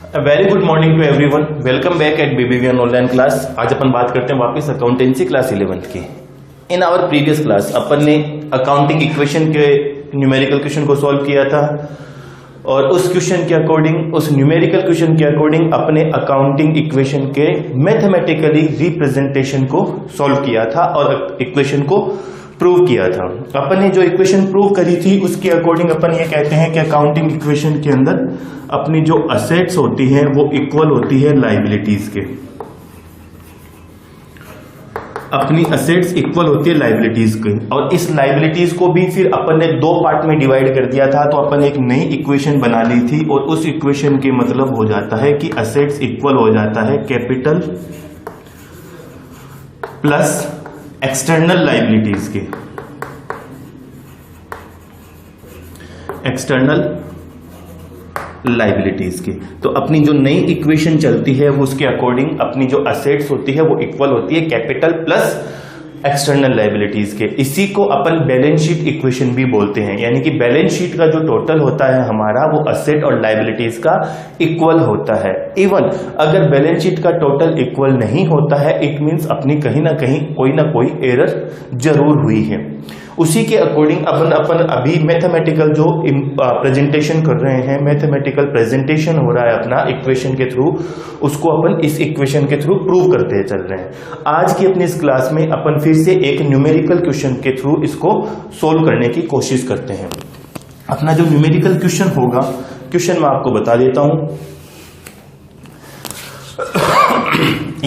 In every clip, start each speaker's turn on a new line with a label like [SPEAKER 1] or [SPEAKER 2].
[SPEAKER 1] Very good morning to everyone. Welcome back at BBVN online class. आज अपन बात करते हैं वापस अकाउंटेंसी क्लास 11th की। इन आवर प्रीवियस क्लास अपन ने अकाउंटिंग इक्वेशन के न्यूमेरिकल क्वेश्चन को सॉल्व किया था और उस क्वेश्चन के अकॉर्डिंग, उस न्यूमेरिकल क्वेश्चन के अकॉर्डिंग अपने अकाउंटिंग इक्वेशन के मैथमेटिकली रिप्रेजेंटेशन को सॉल्व किया था और इक्वेशन को प्रूव किया था। अपन ने जो इक्वेशन प्रूव करी थी उसके अकॉर्डिंग अपन ये कहते हैं कि अकाउंटिंग इक्वेशन के अंदर अपनी जो असेट्स होती हैं वो इक्वल होती है लायबिलिटीज के। अपनी असेट्स इक्वल होती है लायबिलिटीज के और इस लायबिलिटीज को भी फिर अपन ने दो पार्ट में डिवाइड कर दिया था। तो अपन एक नई इक्वेशन बना ली थी और उस इक्वेशन के मतलब हो जाता है कि असेट्स इक्वल हो जाता है कैपिटल प्लस एक्सटर्नल लायबिलिटीज के। एक्सटर्नल लायबिलिटीज के तो अपनी जो नई इक्वेशन चलती है वो उसके अकॉर्डिंग अपनी जो असेट्स होती है वो इक्वल होती है कैपिटल प्लस एक्सटर्नल लायबिलिटीज के। इसी को अपन बैलेंस शीट इक्वेशन भी बोलते हैं, यानी कि बैलेंस शीट का जो टोटल होता है हमारा वो असेट और लायबिलिटीज का इक्वल होता है। इवन अगर बैलेंस शीट का टोटल इक्वल नहीं होता है इट मींस अपनी कहीं ना कहीं कोई ना कोई एरर जरूर हुई है। उसी के अकॉर्डिंग अपन अभी मैथमेटिकल जो प्रेजेंटेशन कर रहे हैं, मैथमेटिकल प्रेजेंटेशन हो रहा है अपना इक्वेशन के थ्रू, उसको अपन इस इक्वेशन के थ्रू प्रूव करते चल रहे हैं। आज की अपनी इस क्लास में अपन फिर से एक न्यूमेरिकल क्वेश्चन के थ्रू इसको सोल्व करने की कोशिश करते हैं। अपना जो न्यूमेरिकल क्वेश्चन होगा, क्वेश्चन मैं आपको बता देता हूं।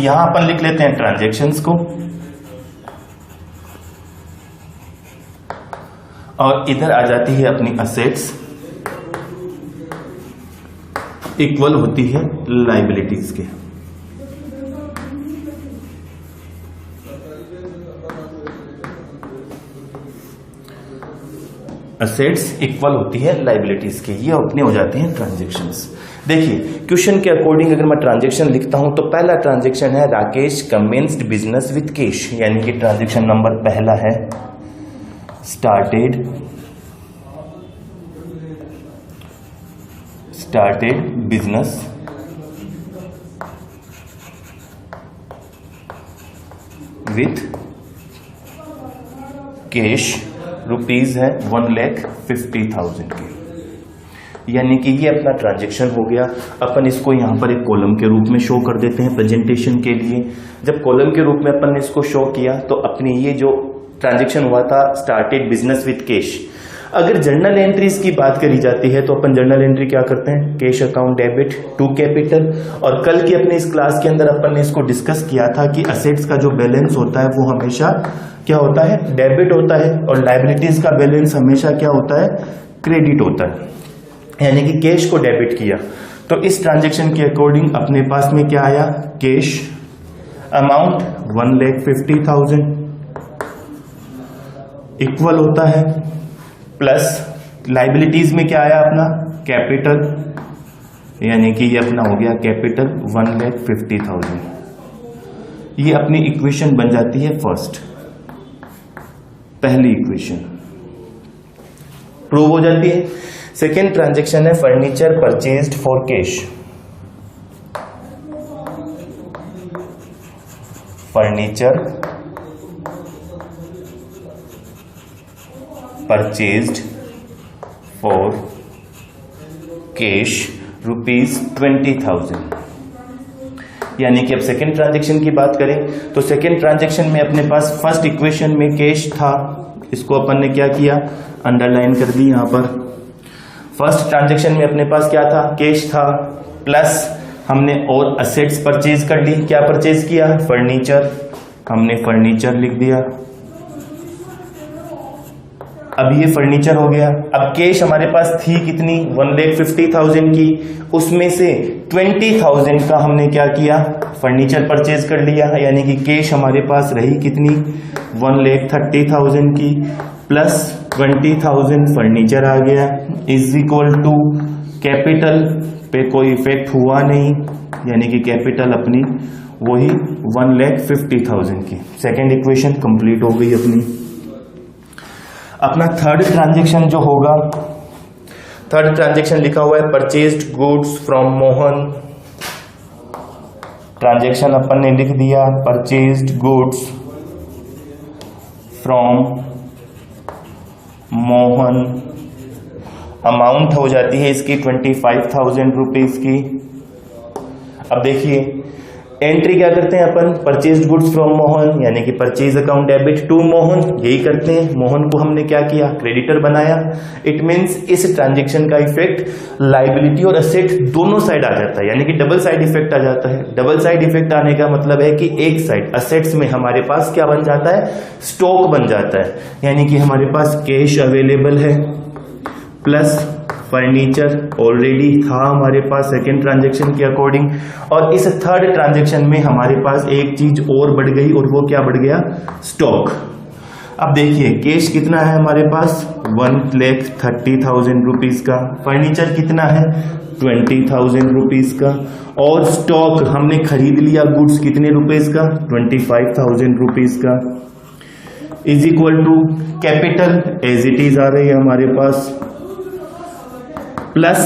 [SPEAKER 1] यहां अपन लिख लेते हैं ट्रांजैक्शंस को और इधर आ जाती है अपनी असेट्स इक्वल होती है लायबिलिटीज के। असेट्स इक्वल होती है लायबिलिटीज के, ये अपने हो जाते हैं ट्रांजैक्शंस। देखिए क्वेश्चन के अकॉर्डिंग अगर मैं ट्रांजैक्शन लिखता हूं तो पहला ट्रांजैक्शन है Rakesh commenced business with cash, यानी कि ट्रांजैक्शन नंबर पहला है started business with cash, rupees है 1,50,000 के, यानी कि ये अपना ट्रांजैक्शन हो गया। अपन इसको यहां पर एक कॉलम के रूप में शो कर देते हैं प्रेजेंटेशन के लिए। जब कॉलम के रूप में अपन ने इसको शो किया तो अपनी ये जो ट्रांजैक्शन हुआ था स्टार्टेड बिजनेस विद कैश। अगर जर्नल एंट्रीज की बात करी जाती है तो अपन जर्नल एंट्री क्या करते हैं, cash account debit to capital. और कल की अपने इस क्लास के अंदर अपन ने इसको डिस्कस किया था कि असेट्स का जो बैलेंस होता है वो हमेशा क्या होता है, डेबिट होता है और लायबिलिटीज का बैलेंस हमेशा क्या होता है, क्रेडिट होता है, यानी कि कैश को डेबिट किया। तो इस ट्रांजेक्शन के अकॉर्डिंग अपने पास में क्या आया, कैश अमाउंट 1,50,000 इक्वल होता है प्लस लायबिलिटीज में क्या आया अपना कैपिटल, यानी कि ये अपना हो गया कैपिटल 1,50,000। ये अपनी इक्वेशन बन जाती है फर्स्ट, पहली इक्वेशन प्रूव हो जाती है। सेकेंड ट्रांजैक्शन है furniture purchased for cash, furniture purchased for cash rupees 20,000, यानी कि अब सेकेंड ट्रांजैक्शन की बात करें तो सेकेंड ट्रांजैक्शन में अपने पास फर्स्ट इक्वेशन में कैश था, इसको अपन ने क्या किया, अंडरलाइन कर दी यहां पर। फर्स्ट ट्रांजैक्शन में अपने पास क्या था, कैश था, प्लस हमने और असेट्स परचेज कर ली। क्या परचेज किया, फर्नीचर, हमने फर्नीचर लिख दिया। अब ये फर्नीचर हो गया। अब कैश हमारे पास थी कितनी, 1,50,000 की, उसमें से 20,000 का हमने क्या किया, फर्नीचर परचेज कर लिया, यानी कि कैश हमारे पास रही कितनी, 1,30,000 की प्लस 20,000 फर्नीचर आ गया, इज इक्वल टू कैपिटल पे कोई इफेक्ट हुआ नहीं, यानी कि कैपिटल अपनी वही 1,50,000 की। सेकेंड इक्वेशन कंप्लीट हो गई अपनी। अपना थर्ड ट्रांजैक्शन जो होगा, थर्ड ट्रांजैक्शन लिखा हुआ है purchased goods from Mohan transaction अपन ने लिख दिया purchased goods from Mohan, amount हो जाती है इसकी 25,000 रुपीज की। अब देखिए एंट्री क्या करते हैं अपन, परचेज्ड गुड्स फ्रॉम मोहन यानी कि purchase account debit to Mohan, यही करते हैं। मोहन को हमने क्या किया, क्रेडिटर बनाया। इट मींस इस ट्रांजैक्शन का इफेक्ट लायबिलिटी और असेट दोनों साइड आ जाता है, यानी कि डबल साइड इफेक्ट आ जाता है। डबल साइड इफेक्ट आने का मतलब है कि एक साइड असेट्स में हमारे पास क्या बन जाता है, स्टॉक बन जाता है, यानी कि हमारे पास कैश अवेलेबल है प्लस फर्नीचर ऑलरेडी था हमारे पास सेकेंड ट्रांजैक्शन के अकॉर्डिंग, और इस थर्ड ट्रांजैक्शन में हमारे पास एक चीज और बढ़ गई और वो क्या बढ़ गया, स्टॉक। अब देखिए कैश कितना है हमारे पास 1,30,000 रुपीज का, फर्नीचर कितना है 20,000 रुपीज का, और स्टॉक हमने खरीद लिया गुड्स कितने रुपीज का 25,000 रुपीज का, is equal to capital as it is आ रही है हमारे पास, प्लस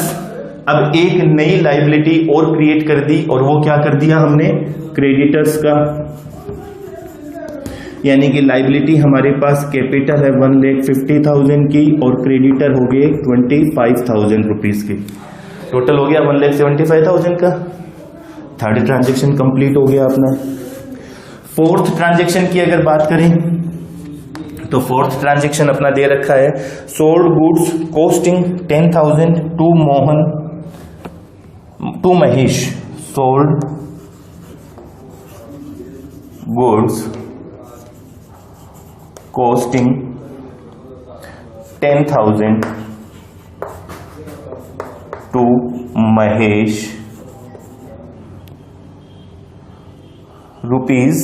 [SPEAKER 1] अब एक नई लायबिलिटी और क्रिएट कर दी, और वो क्या कर दिया हमने, क्रेडिटर्स का, यानी कि लायबिलिटी हमारे पास कैपिटल है 1,50,000 की और क्रेडिटर हो गए 25,000 रुपीज की। टोटल हो गया 1,75,000 का। थर्ड ट्रांजेक्शन कंप्लीट हो गया अपना। फोर्थ ट्रांजेक्शन की अगर बात करें तो फोर्थ ट्रांजैक्शन अपना दे रखा है, sold goods costing 10,000 to Mohan to Mahesh, sold goods costing 10,000 to Mahesh rupees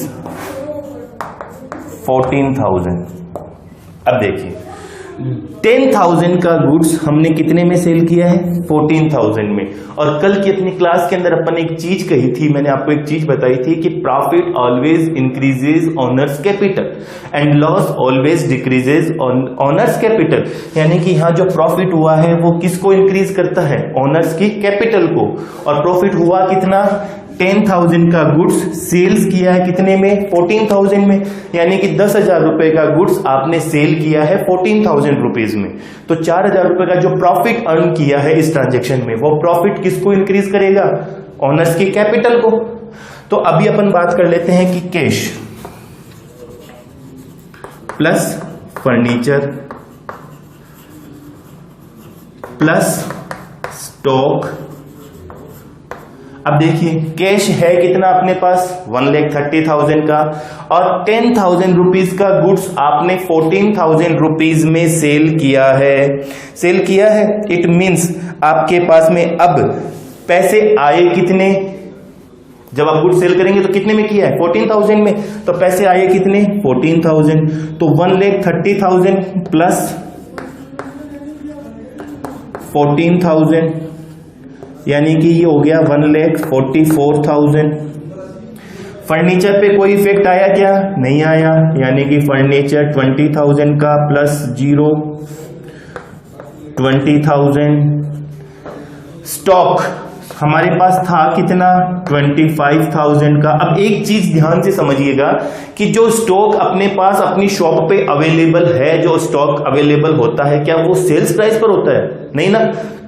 [SPEAKER 1] 14,000। अब देखिए 10,000 का गुड्स हमने कितने में सेल किया है 14,000 में, और कल की अपनी क्लास के अंदर अपन एक चीज कही थी, मैंने आपको एक चीज बताई थी कि profit always increases honours capital and loss always decreases honours capital, यानी कि यहाँ जो प्रॉफिट हुआ है वो किसको इंक्रीज करता है, ऑनर्स की कैपिटल को, और प्रॉफिट हुआ कितना 10,000 का गुड्स सेल्स किया है कितने में 14,000 में, यानी कि 10,000 रुपए का गुड्स आपने सेल किया है 14,000 रुपीज में, तो 4,000 रुपए का जो प्रॉफिट अर्न किया है इस ट्रांजैक्शन में, वो प्रॉफिट किसको इंक्रीज करेगा, ऑनर्स की कैपिटल को। तो अभी अपन बात कर लेते हैं कि cash plus furniture plus stock. अब देखिए कैश है कितना अपने पास 1,30,000 का, और 10,000 रुपीज का गुड्स आपने 14,000 रुपीज में सेल किया है। सेल किया है इट मींस आपके पास में अब पैसे आए कितने, जब आप गुड्स सेल करेंगे तो कितने में किया है 14,000 में, तो पैसे आए कितने 14,000, तो 1,30,000 प्लस 14,000 यानी कि ये हो गया 1,44,000। फर्नीचर पे कोई इफेक्ट आया क्या, नहीं आया, यानी कि फर्नीचर 20,000 का प्लस 0 20,000। स्टॉक हमारे पास था कितना 25,000 का। अब एक चीज ध्यान से समझिएगा कि जो स्टॉक अपने पास अपनी शॉप पे अवेलेबल है, जो स्टॉक अवेलेबल होता है क्या वो सेल्स प्राइस पर होता है, नहीं ना,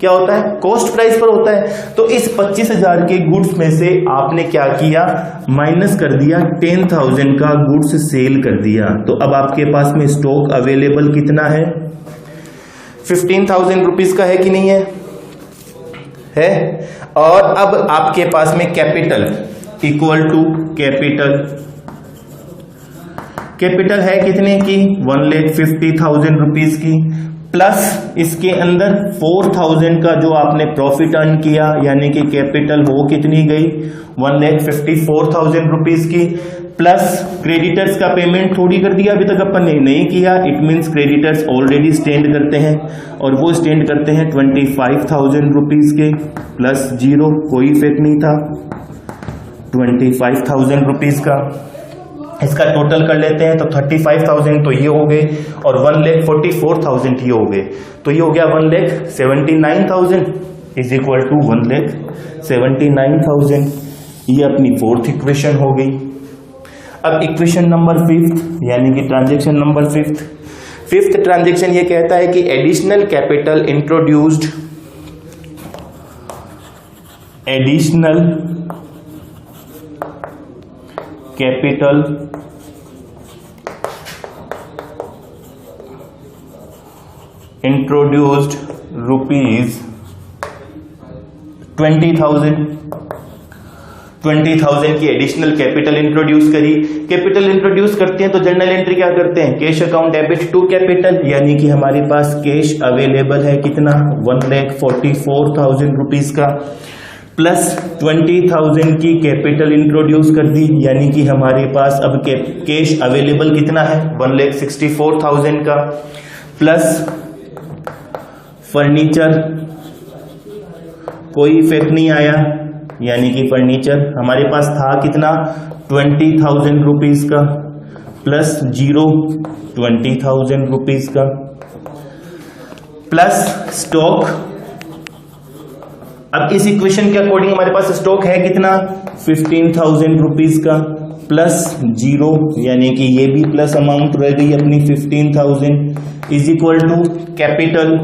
[SPEAKER 1] क्या होता है कॉस्ट प्राइस पर होता है। तो इस 25,000 के गुड्स में से आपने क्या किया, माइनस कर दिया 10,000 का गुड्स सेल कर दिया, तो अब आपके पास में स्टॉक अवेलेबल कितना है 15,000 रुपीज का है कि नहीं है। और अब आपके पास में कैपिटल इक्वल टू कैपिटल है कितने की 1,50,000 रुपीज की, प्लस इसके अंदर 4,000 का जो आपने प्रॉफिट अर्न किया, यानी कि कैपिटल वो कितनी गई 1,54,000 रुपीज की, प्लस क्रेडिटर्स का पेमेंट थोड़ी कर दिया, अभी तक अपन ने नहीं किया, it means creditors already stand करते हैं, और वो स्टैंड करते हैं 25,000 रुपीज के, प्लस 0 कोई इफेक्ट नहीं था 25,000 रुपीज का। इसका टोटल कर लेते हैं तो 35,000 तो ये हो गए, और 1,44,000 ये हो गए, तो ये हो गया 1,79,000 इज इक्वल टू 1,79,000। ये अपनी फोर्थ इक्वेशन हो गई। अब इक्वेशन नंबर 5 यानी कि ट्रांजैक्शन नंबर 5th ट्रांजैक्शन ये कहता है कि additional capital introduced, additional capital introduced rupees 20,000 की एडिशनल कैपिटल इंट्रोड्यूस करी। कैपिटल इंट्रोड्यूस करते हैं तो जर्नल एंट्री क्या करते हैं, cash account debit to capital, यानी कि हमारे पास कैश अवेलेबल है कितना 1,44,000 रुपीज का, प्लस 20,000 की कैपिटल इंट्रोड्यूस कर दी, यानी कि हमारे पास अब कैश अवेलेबल कितना है 1,64,000 का, प्लस फर्नीचर कोई इफेक्ट नहीं आया, यानी कि फर्नीचर हमारे पास था कितना 20,000 रुपीज का, प्लस 20,000 रुपीज का, प्लस स्टॉक। अब इस इक्वेशन के अकॉर्डिंग हमारे पास स्टॉक है कितना 15,000 रुपीज का, प्लस 0, यानी कि ये भी प्लस अमाउंट रह गई अपनी 15,000 इज इक्वल टू कैपिटल।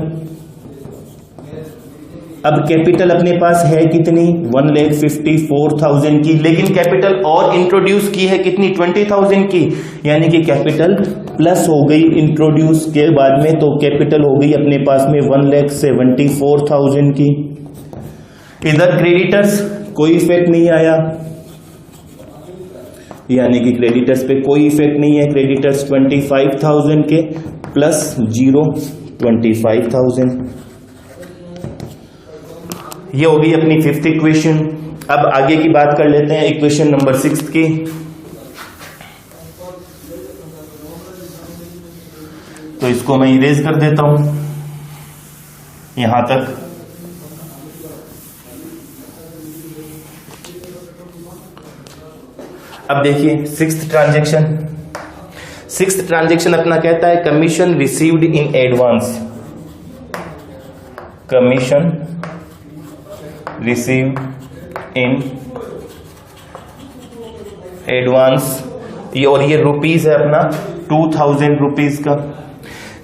[SPEAKER 1] अब कैपिटल अपने पास है कितनी 1,54,000 की, लेकिन कैपिटल और इंट्रोड्यूस की है कितनी 20,000 की, यानी कि कैपिटल प्लस हो गई इंट्रोड्यूस के बाद में, तो कैपिटल हो गई अपने पास में 1,74,000 की। इधर क्रेडिटर्स कोई इफेक्ट नहीं आया, यानी कि क्रेडिटर्स पे कोई इफेक्ट नहीं है, क्रेडिटर्स 25,000 के प्लस 0 25,000। ये हो गई अपनी 5th इक्वेशन। अब आगे की बात कर लेते हैं इक्वेशन नंबर 6 की। तो इसको मैं इरेज कर देता हूं यहां तक। अब देखिए 6th ट्रांजैक्शन अपना कहता है commission received in advance, commission received in advance, ये और ये रुपीज है अपना 2,000 रुपीज का।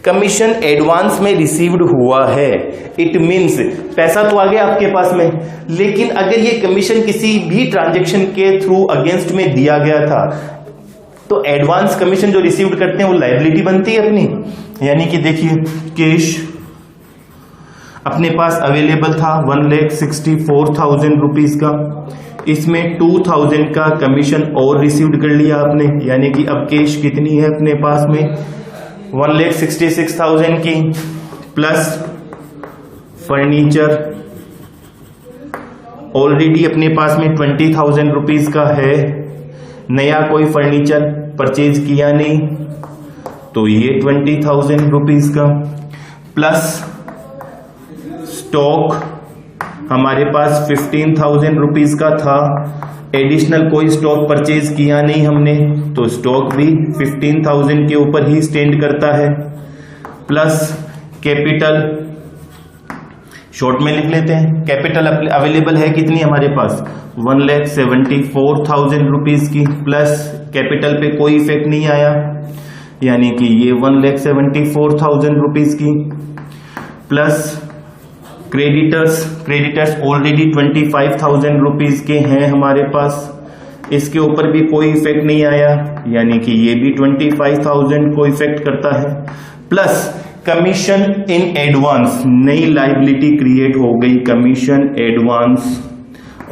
[SPEAKER 1] कमीशन एडवांस में रिसीव्ड हुआ है, इट मीन्स पैसा तो आ गया आपके पास में, लेकिन अगर ये कमीशन किसी भी ट्रांजैक्शन के थ्रू अगेंस्ट में दिया गया था तो एडवांस कमीशन जो रिसीव्ड करते हैं वो लायबिलिटी बनती है अपनी। यानी कि देखिए कैश अपने पास अवेलेबल था 1,64,000 रुपीज का, इसमें 2,000 का कमीशन और रिसीव्ड कर लिया आपने, यानी कि अब कैश कितनी है अपने पास में 1,66,000 की, प्लस फर्नीचर ऑलरेडी अपने पास में 20,000 रुपीज का है, नया कोई फर्नीचर परचेज किया नहीं तो ये 20,000 रुपीज का, प्लस स्टॉक हमारे पास 15,000 रुपीज का था, एडिशनल कोई स्टॉक परचेज किया नहीं हमने तो स्टॉक भी 15,000 के ऊपर ही स्टैंड करता है, प्लस कैपिटल शॉर्ट में लिख लेते हैं, कैपिटल अवेलेबल है कितनी हमारे पास 1,74,000 रुपीज की, प्लस कैपिटल पे कोई इफेक्ट नहीं आया, यानी कि ये 1,74,000 रुपीज की, प्लस क्रेडिटर्स ऑलरेडी 25,000 रुपीज के हैं हमारे पास, इसके ऊपर भी कोई इफेक्ट नहीं आया, यानी कि ये भी 25,000 को इफेक्ट करता है, प्लस कमीशन इन एडवांस, नई लायबिलिटी क्रिएट हो गई कमीशन एडवांस,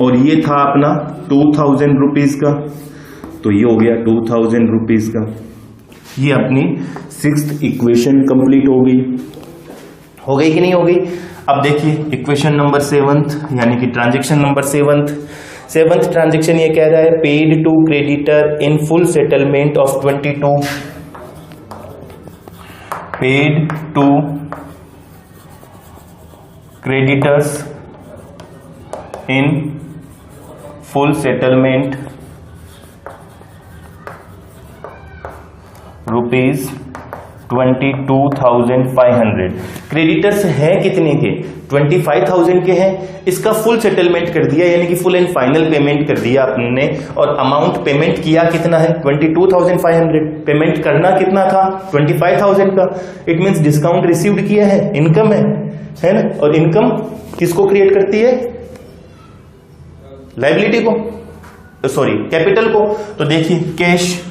[SPEAKER 1] और ये था अपना 2,000 रुपीज का, तो ये हो गया 2,000 रुपीज का। ये अपनी 6th इक्वेशन कंप्लीट हो गई कि नहीं हो गई। अब देखिए इक्वेशन नंबर 7th यानी कि ट्रांजैक्शन नंबर 7th ट्रांजैक्शन ये कह रहा है paid to creditor in full settlement of 22, paid to creditors in full settlement rupees 22,500। Creditors हैं कितने के? 25,000 के हैं। इसका फुल सेटलमेंट कर दिया, यानी कि फुल एंड फाइनल पेमेंट कर दिया आपने, और अमाउंट पेमेंट किया कितना है? 22,500। पेमेंट करना कितना था? 25,000 का। इट मींस डिस्काउंट रिसीव्ड किया है, इनकम है ना। और इनकम किसको क्रिएट करती है? लायबिलिटी को, सॉरी कैपिटल को। तो देखिए कैश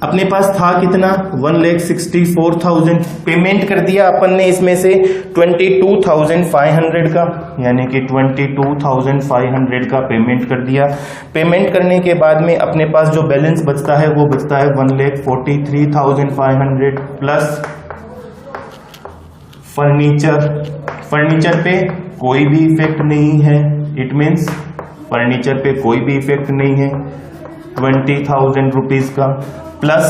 [SPEAKER 1] अपने पास था कितना? 1,64,000। पेमेंट कर दिया अपन ने इसमें से 22,500 का, यानी कि 22,500 का पेमेंट कर दिया। पेमेंट करने के बाद में अपने पास जो बैलेंस बचता है वो बचता है 1,43,500 प्लस फर्नीचर पे कोई भी इफेक्ट नहीं है। इट मीन्स फर्नीचर पे कोई भी इफेक्ट नहीं है, 20,000 रुपीज का। प्लस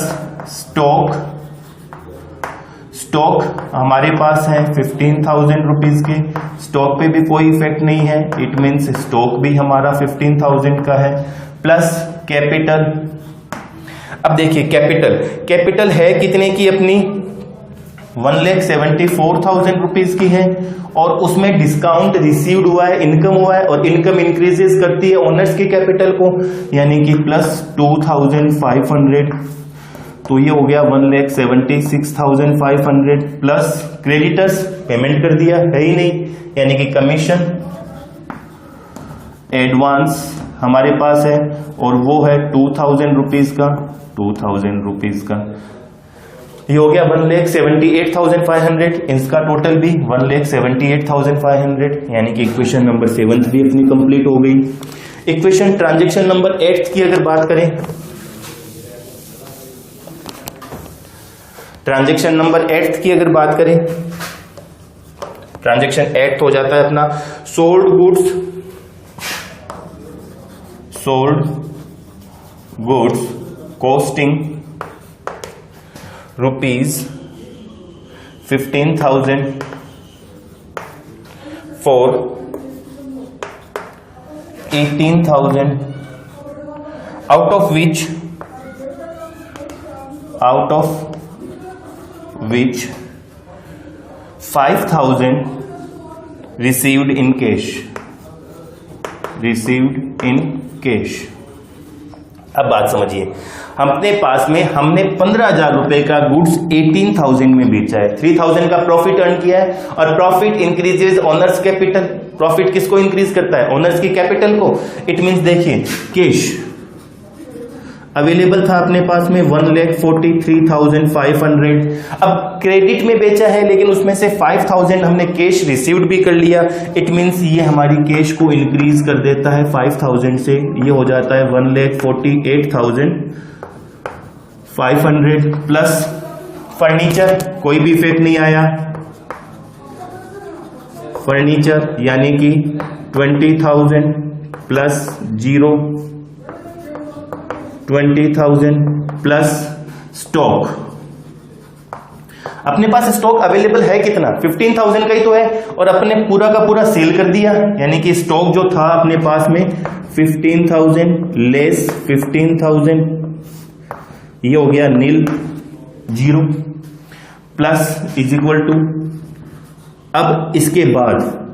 [SPEAKER 1] स्टॉक हमारे पास है 15,000 रुपीज के। स्टॉक पे भी कोई इफेक्ट नहीं है, इट मीन्स स्टॉक भी हमारा 15,000 का है। Plus capital. अब देखिए कैपिटल है कितने की अपनी? 1,74,000 रुपीज की है, और उसमें डिस्काउंट रिसीव्ड हुआ है, इनकम हुआ है, और इनकम इंक्रीजेस करती है ओनर्स के कैपिटल को, यानी कि प्लस 2,500। तो ये हो गया 1,76,500 प्लस क्रेडिटर्स पेमेंट कर दिया है ही नहीं, यानी कि कमीशन एडवांस हमारे पास है, और वो है 2,000 रुपीज का। 2,000 रुपीज का ये हो गया 1,78,500। इसका टोटल भी 1,78,500, यानी कि इक्वेशन नंबर 7 भी अपनी कंप्लीट हो गई। इक्वेशन ट्रांजैक्शन नंबर 8 की अगर बात करें, ट्रांजैक्शन नंबर 8 की अगर बात करें, ट्रांजैक्शन 8 हो जाता है अपना sold goods costing ₹15,000 for 18,000, out of which 5,000 received in cash। अब बात समझिए, अपने पास में हमने 15,000 रुपए का गुड्स 18,000 में बेचा है, 3,000 का प्रॉफिट अर्न किया है, और profit increases honours capital. Profit किसको इंक्रीज करता है? ओनर्स की कैपिटल को। इट मींस देखिए कैश अवेलेबल था अपने पास में 1,43,500। अब क्रेडिट में बेचा है, लेकिन उसमें से 5,000 हमने कैश रिसीव्ड भी कर लिया। इट मींस ये हमारी कैश को इंक्रीज कर देता है 5,000 से, ये हो जाता है 1,48,500 प्लस फर्नीचर, कोई भी इफेक्ट नहीं आया। फर्नीचर यानी कि 20,000 प्लस 20,000 प्लस स्टॉक। अपने पास स्टॉक अवेलेबल है कितना? 15,000 का ही तो है, और अपने पूरा का पूरा सेल कर दिया, यानी कि स्टॉक जो था अपने पास में 15,000 लेस 15,000, ये हो गया नील 0 प्लस इज इक्वल टू। अब इसके बाद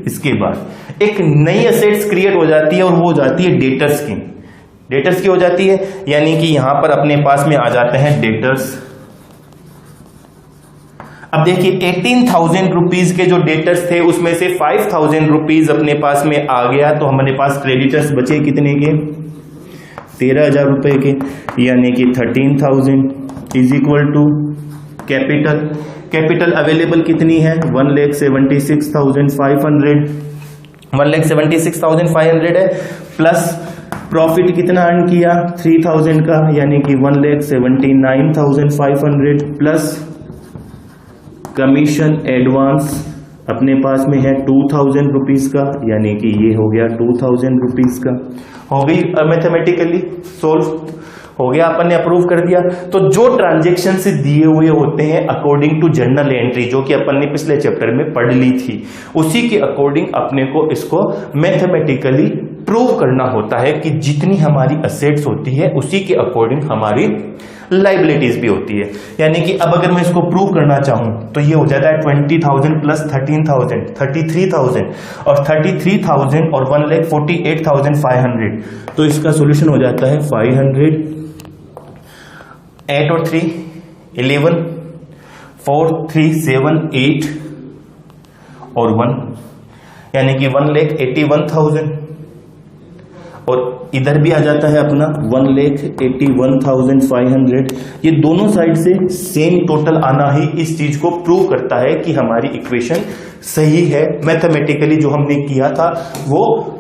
[SPEAKER 1] इसके बाद एक नई असेट्स क्रिएट हो जाती है, और वो हो जाती है डेटर्स की हो जाती है, यानी कि यहां पर अपने पास में आ जाते हैं डेटर्स। अब देखिए 18,000 रुपीज के जो डेटर्स थे, उसमें से 5,000 रुपीज अपने पास में आ गया, तो हमारे पास क्रेडिटर्स बचे कितने के? 13,000 रुपए के, यानी कि 13,000 is equal to capital available कितनी है? 1,76,500 है, प्लस प्रॉफिट कितना अर्न किया? 3,000 का, यानी कि 1,79,500 प्लस कमीशन एडवांस अपने पास में है 2,000 रुपीज का, यानी कि ये हो गया 2,000 रुपीज का। हो गई मैथमेटिकली सोल्व हो गया, अपन ने अप्रूव कर दिया। तो जो ट्रांजेक्शन से दिए हुए होते हैं अकॉर्डिंग टू जर्नल एंट्री, जो कि अपन ने पिछले चैप्टर में पढ़ ली थी, उसी के अकॉर्डिंग अपने को इसको मैथमेटिकली प्रूव करना होता है कि जितनी हमारी असेट्स होती है उसी के अकॉर्डिंग हमारी लाइबिलिटीज भी होती है। यानी कि अब अगर मैं इसको प्रूव करना चाहूं तो ये हो जाता है 20,000 प्लस 13,000 33,000 और 33,000 और 1,48,500। तो इसका सोल्यूशन हो जाता है 500, 8 और 3 11, 4 3 7 8 और 1, यानी कि 1,81,000। और इधर भी आ जाता है अपना 1,81,500। ये दोनों साइड से सेम टोटल आना ही इस चीज को प्रूव करता है कि हमारी इक्वेशन सही है। मैथमेटिकली जो हमने किया था वो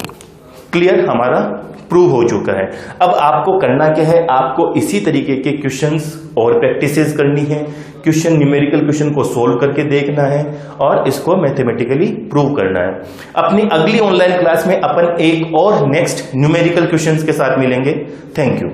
[SPEAKER 1] क्लियर हमारा प्रूव हो चुका है। अब आपको करना क्या है, आपको इसी तरीके के क्वेश्चंस और प्रैक्टिसेस करनी है, क्वेश्चन न्यूमेरिकल क्वेश्चन को सोल्व करके देखना है और इसको मैथमेटिकली प्रूव करना है। अपनी अगली ऑनलाइन क्लास में अपन एक और नेक्स्ट न्यूमेरिकल क्वेश्चंस के साथ मिलेंगे। Thank you.